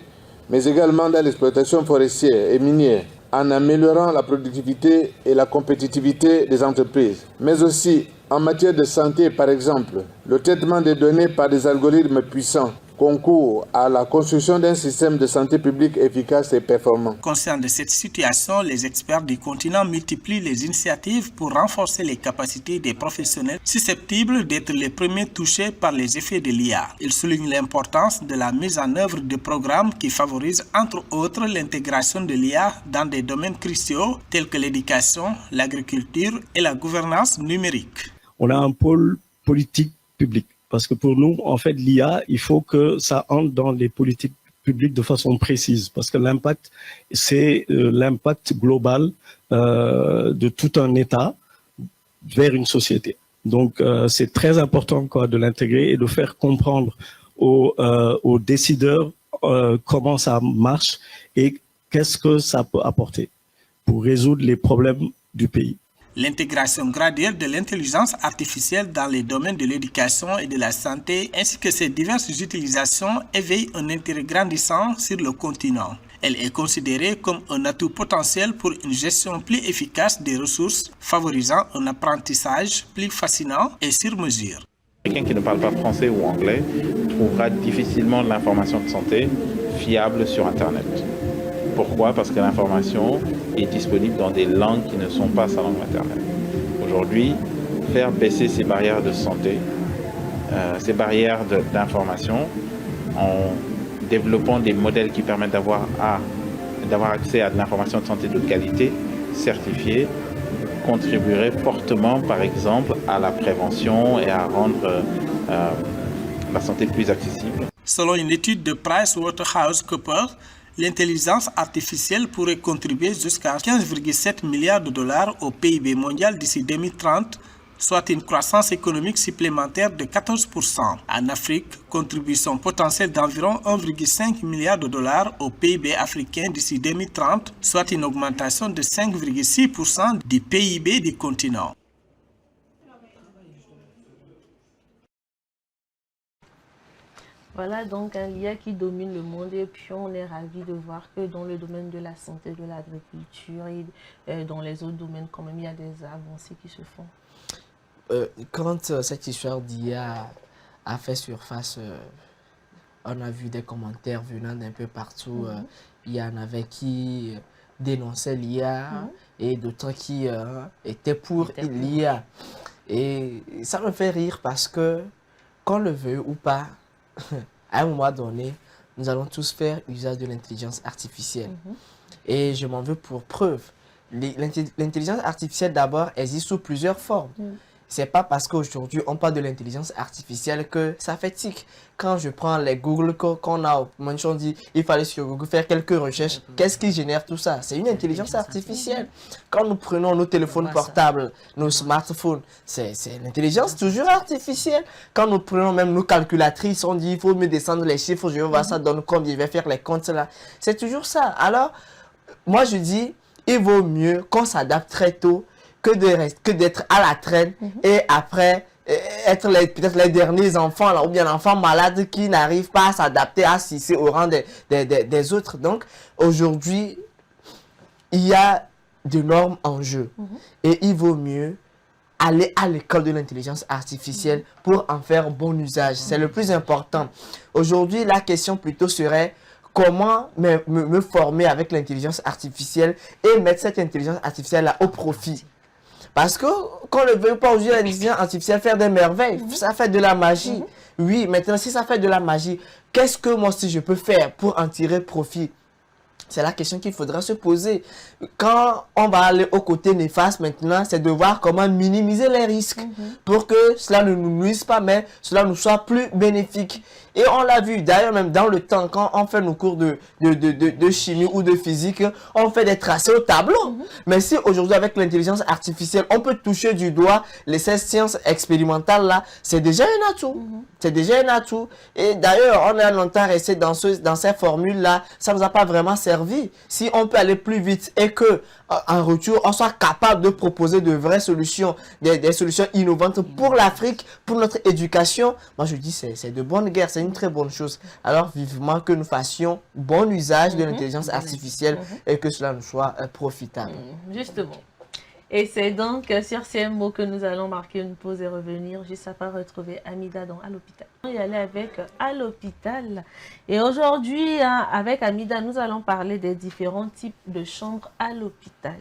mais également dans l'exploitation forestière et minière, en améliorant la productivité et la compétitivité des entreprises, mais aussi en matière de santé, par exemple, le traitement des données par des algorithmes puissants concourt à la construction d'un système de santé publique efficace et performant. Conscients de cette situation, les experts du continent multiplient les initiatives pour renforcer les capacités des professionnels susceptibles d'être les premiers touchés par les effets de l'IA. Ils soulignent l'importance de la mise en œuvre de programmes qui favorisent entre autres l'intégration de l'IA dans des domaines cruciaux tels que l'éducation, l'agriculture et la gouvernance numérique. On a un pôle politique public. Parce que pour nous, en fait, l'IA, il faut que ça entre dans les politiques publiques de façon précise. Parce que l'impact, c'est l'impact global de tout un État vers une société. Donc, c'est très important de l'intégrer et de faire comprendre aux décideurs comment ça marche et qu'est-ce que ça peut apporter pour résoudre les problèmes du pays. L'intégration graduelle de l'intelligence artificielle dans les domaines de l'éducation et de la santé, ainsi que ses diverses utilisations, éveille un intérêt grandissant sur le continent. Elle est considérée comme un atout potentiel pour une gestion plus efficace des ressources, favorisant un apprentissage plus fascinant et sur mesure. Quelqu'un qui ne parle pas français ou anglais trouvera difficilement de l'information de santé fiable sur Internet. Pourquoi? Parce que l'information est disponible dans des langues qui ne sont pas sa langue maternelle. Aujourd'hui, faire baisser ces barrières de santé, ces barrières d'information, en développant des modèles qui permettent d'avoir accès à de l'information de santé de qualité, certifiée, contribuerait fortement, par exemple, à la prévention et à rendre la santé plus accessible. Selon une étude de PricewaterhouseCoopers, l'intelligence artificielle pourrait contribuer jusqu'à 15,7 milliards de dollars au PIB mondial d'ici 2030, soit une croissance économique supplémentaire de 14%. En Afrique, contribution potentielle d'environ 1,5 milliard de dollars au PIB africain d'ici 2030, soit une augmentation de 5,6% du PIB du continent. Voilà donc un lien qui domine le monde et puis on est ravis de voir que dans le domaine de la santé, de l'agriculture et dans les autres domaines quand même il y a des avancées qui se font. Quand cette histoire d'IA a fait surface, on a vu des commentaires venant d'un peu partout. Il y en avait qui dénonçaient l'IA et d'autres qui étaient pour l'IA. Et ça me fait rire parce que, qu'on le veuille ou pas, à un moment donné, nous allons tous faire usage de l'intelligence artificielle. Et je m'en veux pour preuve. L'intelligence artificielle, d'abord, existe sous plusieurs formes. C'est pas parce qu'aujourd'hui, on parle de l'intelligence artificielle que ça fait tic. Quand je prends les Google qu'on a, on dit il fallait sur Google faire quelques recherches. Qu'est-ce qui génère tout ça? C'est une intelligence artificielle. Quand nous prenons nos téléphones portables, nos smartphones, c'est l'intelligence toujours artificielle. Quand nous prenons même nos calculatrices, on dit il faut me descendre les chiffres, je vais voir ça donne combien, je vais faire les comptes là. C'est toujours ça. Alors, moi je dis, il vaut mieux qu'on s'adapte très tôt que d'être à la traîne et après être peut-être les derniers enfants, là, ou bien l'enfant malade qui n'arrive pas à s'adapter, à s'hisser au rang des autres. Donc, aujourd'hui, il y a de normes en jeu. Et il vaut mieux aller à l'école de l'intelligence artificielle pour en faire bon usage. C'est le plus important. Aujourd'hui, la question plutôt serait comment me former avec l'intelligence artificielle et mettre cette intelligence artificielle-là au profit. Parce que, qu'on ne veut pas aujourd'hui l'intelligence artificielle faire des merveilles, ça fait de la magie. Oui, maintenant, si ça fait de la magie, qu'est-ce que moi aussi je peux faire pour en tirer profit? C'est la question qu'il faudra se poser. Quand on va aller au côté néfaste maintenant, c'est de voir comment minimiser les risques pour que cela ne nous nuise pas, mais cela nous soit plus bénéfique. Et on l'a vu, d'ailleurs, même dans le temps, quand on fait nos cours de chimie ou de physique, on fait des tracés au tableau. Mais si aujourd'hui, avec l'intelligence artificielle, on peut toucher du doigt ces sciences expérimentales là, c'est déjà un atout. C'est déjà un atout. Et d'ailleurs, on a longtemps resté dans ces formules-là, ça ne nous a pas vraiment servi. Si on peut aller plus vite et que, en retour, on soit capable de proposer de vraies solutions, des solutions innovantes pour l'Afrique, pour notre éducation, moi je dis c'est de bonne guerre, c'est une très bonne chose. Alors vivement que nous fassions bon usage de l'intelligence artificielle et que cela nous soit profitable. Justement. Et c'est donc sur ces mots que nous allons marquer une pause et revenir juste après retrouver Amida dans À l'hôpital. On y aller avec À l'hôpital. Et aujourd'hui, avec Amida, nous allons parler des différents types de chambres à l'hôpital.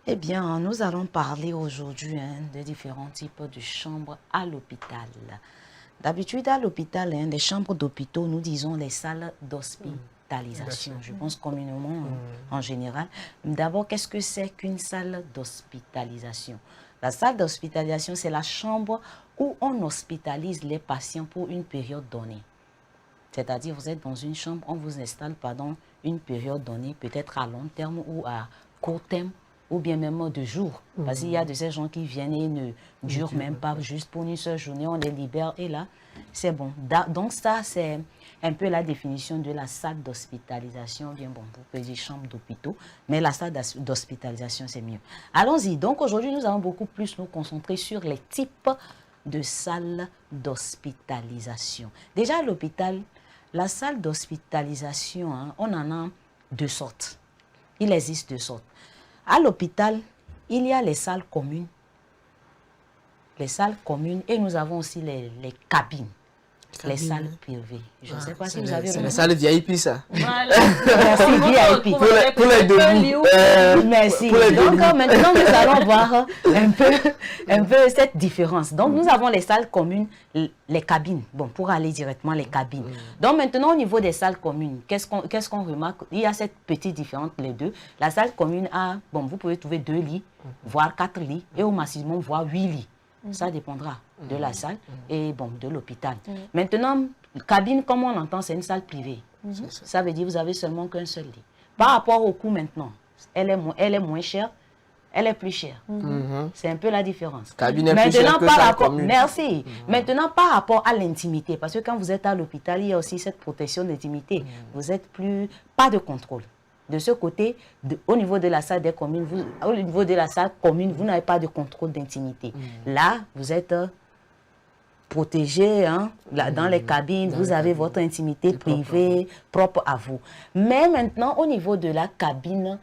Eh bien, nous allons parler aujourd'hui des différents types de chambres à l'hôpital. D'habitude, à l'hôpital, les chambres d'hôpitaux, nous disons les salles d'hospitalisation. Je pense communément en général. D'abord, qu'est-ce que c'est qu'une salle d'hospitalisation? La salle d'hospitalisation, c'est la chambre où on hospitalise les patients pour une période donnée. C'est-à-dire, vous êtes dans une chambre, on vous installe pendant une période donnée, peut-être à long terme ou à court terme, ou bien même de jours. Parce qu'il y a de ces gens qui viennent et ne durent même pas juste pour une seule journée, on les libère et là, c'est bon. Donc ça, c'est un peu la définition de la salle d'hospitalisation. Bien bon, vous pouvez dire chambre d'hôpitaux, mais la salle d'hospitalisation, c'est mieux. Allons-y. Donc aujourd'hui, nous allons beaucoup plus nous concentrer sur les types de salles d'hospitalisation. Déjà à l'hôpital, la salle d'hospitalisation, on en a deux sortes. Il existe deux sortes. À l'hôpital, il y a les salles communes. Les salles communes et nous avons aussi les cabines. Les salles privées. Je ne sais pas si vous avez... C'est les salles VIP, ça. Voilà. Merci, VIP. Pour les debout. Merci. Donc maintenant, nous allons voir un peu cette différence. Donc nous avons les salles communes, les cabines. Bon, pour aller directement, les cabines. Donc maintenant, au niveau des salles communes, qu'est-ce qu'on remarque? Il y a cette petite différence, les deux. La salle commune a, bon, vous pouvez trouver 2 lits, voire 4 lits, et au maximum, voire 8 lits. Ça dépendra de la salle et bon, de l'hôpital. Maintenant, cabine, comme on l'entend, c'est une salle privée. Ça veut dire que vous avez seulement qu'un seul lit. Par rapport au coût maintenant, elle est moins chère, elle est plus chère. C'est un peu la différence. Cabine est plus chère que salle commune. Merci. Maintenant, par rapport à l'intimité, parce que quand vous êtes à l'hôpital, il y a aussi cette protection d'intimité. Vous êtes plus... Pas de contrôle. De ce côté, au niveau de la salle des communes, vous n'avez pas de contrôle d'intimité. Là, vous êtes protégé, là, dans les cabines, vous avez votre intimité privée, propre à vous. Mais maintenant, au niveau de la cabine,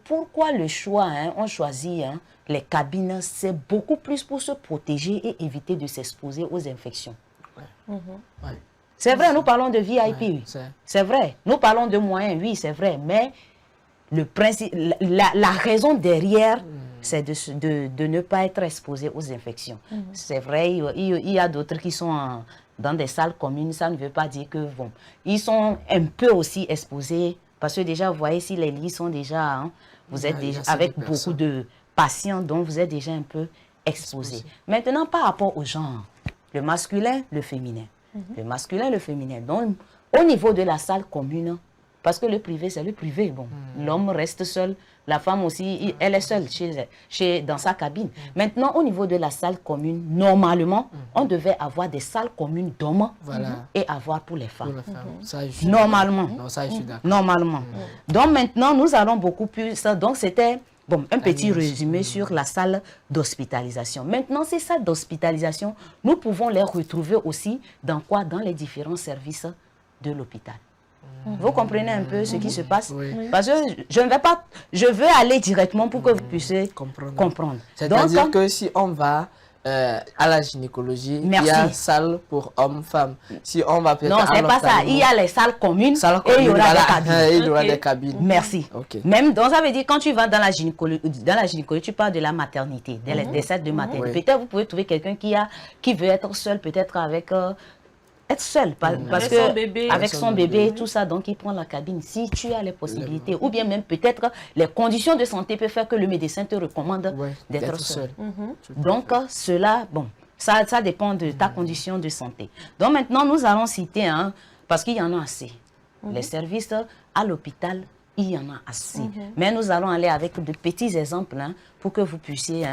pourquoi le choix, on choisit les cabines, c'est beaucoup plus pour se protéger et éviter de s'exposer aux infections. C'est vrai, nous parlons de VIP, c'est vrai. Nous parlons de moyens, oui, c'est vrai. Mais le principe, la raison derrière, c'est de ne pas être exposé aux infections. C'est vrai, il y a d'autres qui sont dans des salles communes. Ça ne veut pas dire que, bon, ils sont un peu aussi exposés. Parce que déjà, vous voyez, si les lits sont déjà, vous êtes déjà avec beaucoup de patients, donc vous êtes déjà un peu exposés. Maintenant, par rapport au genre, le masculin, le féminin. Le masculin, le féminin. Donc, au niveau de la salle commune, parce que le privé, c'est le privé. Bon, l'homme reste seul, la femme aussi, elle est seule dans sa cabine. Maintenant, au niveau de la salle commune, normalement, on devait avoir des salles communes d'hommes et avoir pour les femmes. Normalement. Non, ça, je suis d'accord. Normalement. Donc, maintenant, nous allons beaucoup plus... Donc, c'était Bon, un petit résumé sur la salle d'hospitalisation. Maintenant, ces salles d'hospitalisation, nous pouvons les retrouver aussi dans quoi? Dans les différents services de l'hôpital. Vous comprenez un peu ce qui se passe? Parce que je veux aller directement pour que vous puissiez comprendre. C'est-à-dire que si on va à la gynécologie, il y a salle pour hommes-femmes. Si on va non, c'est pas ça. Il y a les salles communes et il y aura des cabines. Il y aura des cabines. Merci. Même, donc ça veut dire quand tu vas dans la gynécologie, tu parles de la maternité, des salles de maternité. Peut-être vous pouvez trouver quelqu'un qui veut être seul, peut-être avec... être seul, parce que avec son bébé et tout ça, donc il prend la cabine. Si tu as les possibilités, ou bien même peut-être les conditions de santé peuvent faire que le médecin te recommande d'être seul. Donc cela, bon, ça dépend de ta condition de santé. Donc maintenant, nous allons citer, parce qu'il y en a assez. Les services à l'hôpital, il y en a assez. Mais nous allons aller avec de petits exemples pour que vous puissiez...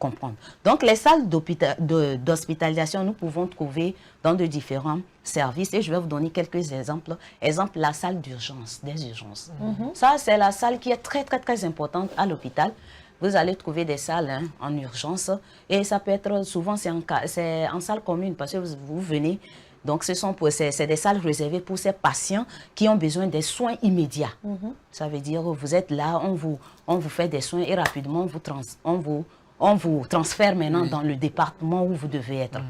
comprendre. Donc, les salles d'hospitalisation, nous pouvons trouver dans de différents services. Et je vais vous donner quelques exemples. Exemple, la salle d'urgence, des urgences. Ça, c'est la salle qui est très, très, très importante à l'hôpital. Vous allez trouver des salles en urgence. Et ça peut être, souvent, c'est en salle commune parce que vous venez. Donc, c'est des salles réservées pour ces patients qui ont besoin des soins immédiats. Ça veut dire, vous êtes là, on vous fait des soins et rapidement, on vous transfère maintenant dans le département où vous devez être.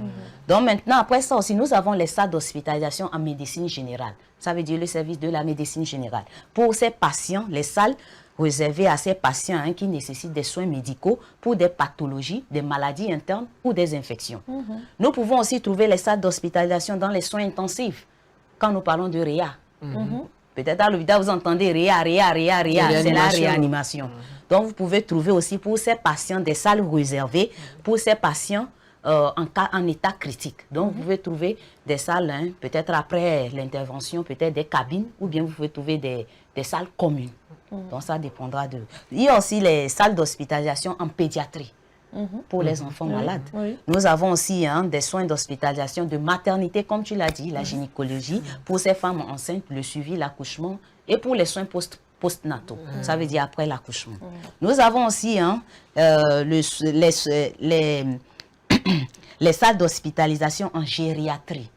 Donc maintenant, après ça aussi, nous avons les salles d'hospitalisation en médecine générale. Ça veut dire le service de la médecine générale. Pour ces patients, les salles réservées à ces patients qui nécessitent des soins médicaux pour des pathologies, des maladies internes ou des infections. Nous pouvons aussi trouver les salles d'hospitalisation dans les soins intensifs, quand nous parlons de réa. Peut-être à l'hôpital, vous entendez réa, c'est la réanimation. Donc, vous pouvez trouver aussi pour ces patients des salles réservées pour ces patients en état critique. Donc, vous pouvez trouver des salles, peut-être après l'intervention, peut-être des cabines, ou bien vous pouvez trouver des salles communes. Donc, ça dépendra de... Il y a aussi les salles d'hospitalisation en pédiatrie pour les enfants malades. Nous avons aussi des soins d'hospitalisation de maternité, comme tu l'as dit, la gynécologie, pour ces femmes enceintes, le suivi, l'accouchement, et pour les soins postnataux, ça veut dire après l'accouchement. Nous avons aussi les salles d'hospitalisation en gériatrie.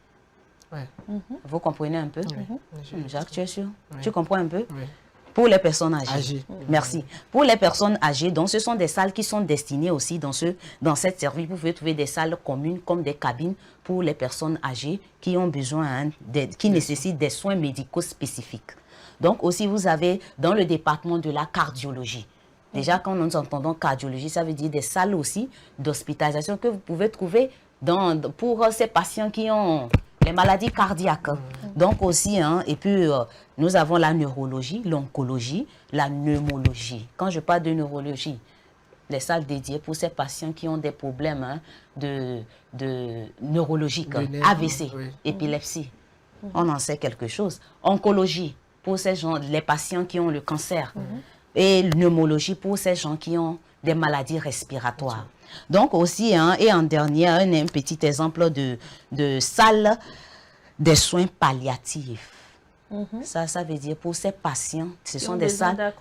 Vous comprenez un peu? Jacques, tu es sûr? Tu comprends un peu? Pour les personnes âgées. Merci. Pour les personnes âgées, donc ce sont des salles qui sont destinées aussi dans cette service. Vous pouvez trouver des salles communes comme des cabines pour les personnes âgées qui ont besoin, qui nécessitent des soins médicaux spécifiques. Donc aussi, vous avez dans le département de la cardiologie. Déjà, quand nous entendons cardiologie, ça veut dire des salles aussi d'hospitalisation que vous pouvez trouver pour ces patients qui ont les maladies cardiaques. Donc aussi, et puis nous avons la neurologie, l'oncologie, la pneumologie. Quand je parle de neurologie, les salles dédiées pour ces patients qui ont des problèmes neurologiques, AVC, épilepsie. On en sait quelque chose. Oncologie, pour ces gens, les patients qui ont le cancer. Et pneumologie pour ces gens qui ont des maladies respiratoires. Donc aussi, et en dernier, un petit exemple de salle des soins palliatifs. Ça veut dire pour ces patients, ce sont des salles,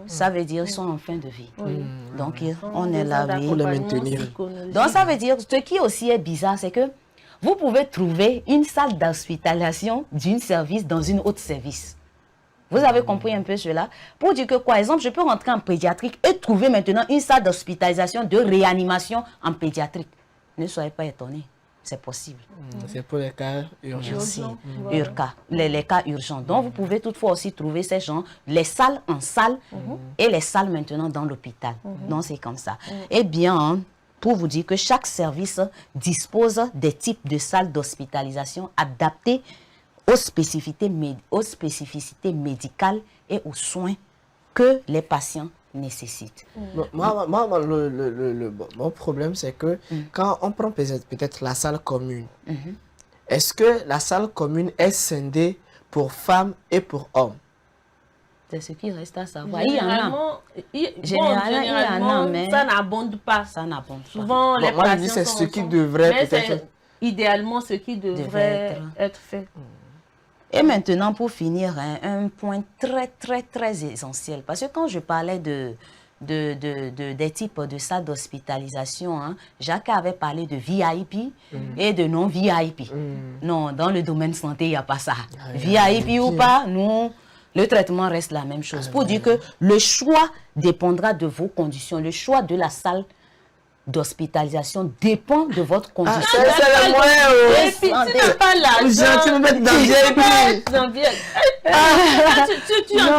ça veut dire qu'ils sont en fin de vie. Donc on est là pour les maintenir. Donc ça veut dire, ce qui aussi est bizarre, c'est que vous pouvez trouver une salle d'hospitalisation d'un service dans une autre service. Vous avez compris un peu cela? Pour dire que, par exemple, je peux rentrer en pédiatrique et trouver maintenant une salle d'hospitalisation de réanimation en pédiatrique. Ne soyez pas étonnés, c'est possible. C'est pour les cas urgents. Les cas urgents. Donc, vous pouvez toutefois aussi trouver ces gens, les salles en salle et les salles maintenant dans l'hôpital. Donc, c'est comme ça. Eh bien, pour vous dire que chaque service dispose des types de salles d'hospitalisation adaptées aux spécificités médicales et aux soins que les patients nécessitent. Mon problème, c'est que quand on prend peut-être la salle commune, est-ce que la salle commune est scindée pour femmes et pour hommes? C'est ce qui reste à savoir. Généralement, mais ça n'abonde pas. Souvent, les patients c'est ce qui devrait peut-être... Idéalement, ce qui devrait être fait. Et maintenant, pour finir, un point très, très, très essentiel. Parce que quand je parlais des types de salles d'hospitalisation, hein, Jacques avait parlé de VIP et de non-VIP. Non, dans le domaine santé, il n'y a pas ça. VIP ou pas, nous, le traitement reste la même chose. Pour dire que le choix dépendra de vos conditions. Le choix de la salle d'hospitalisation dépend de votre condition. C'est le moyen. Et puis, tu n'as pas l'argent. Tu me mets dans VIP. Tu es en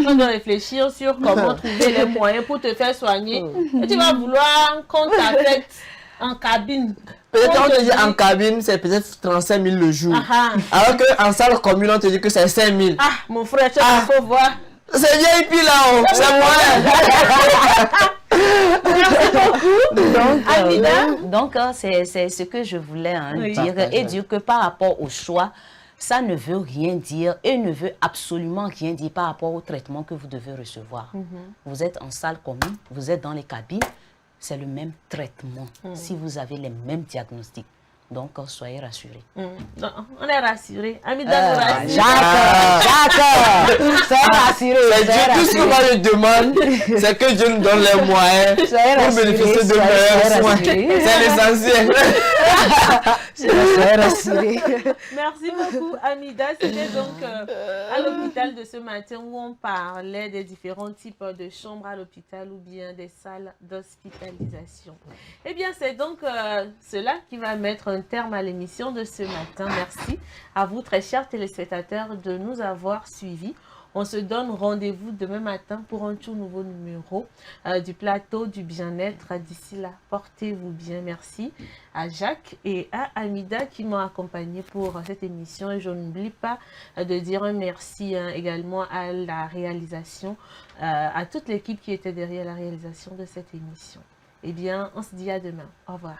train de réfléchir, sur comment trouver les moyens pour te faire soigner. Et tu vas vouloir qu'on t'affecte en cabine. Peut-être on te dit en cabine, c'est peut-être 35 000 le jour. Alors qu'en salle commune, on te dit que c'est 5 000. Ah, mon frère, il faut voir. C'est VIP là-haut, c'est moi. Donc, c'est ce que je voulais dire. Et dire que par rapport au choix, ça ne veut rien dire et ne veut absolument rien dire par rapport au traitement que vous devez recevoir. Vous êtes en salle commune, vous êtes dans les cabines, c'est le même traitement si vous avez les mêmes diagnostics. Donc, soyez rassurés. Non, on est rassurés. Amida nous rassure. Jacques, soyez rassurés. Tout ce que moi je demande, c'est que Dieu nous donne les moyens pour bénéficier de meilleurs soins. C'est l'essentiel. Soyez rassurés. Merci beaucoup, Amida. C'était donc à l'hôpital de ce matin où on parlait des différents types de chambres à l'hôpital ou bien des salles d'hospitalisation. Eh bien, c'est donc cela qui va mettre un terme à l'émission de ce matin. Merci à vous, très chers téléspectateurs, de nous avoir suivis. On se donne rendez-vous demain matin pour un tout nouveau numéro du plateau du bien-être. D'ici là, portez-vous bien. Merci à Jacques et à Amida qui m'ont accompagné pour cette émission. Et je n'oublie pas de dire un merci également à la réalisation, à toute l'équipe qui était derrière la réalisation de cette émission. Eh bien, on se dit à demain. Au revoir.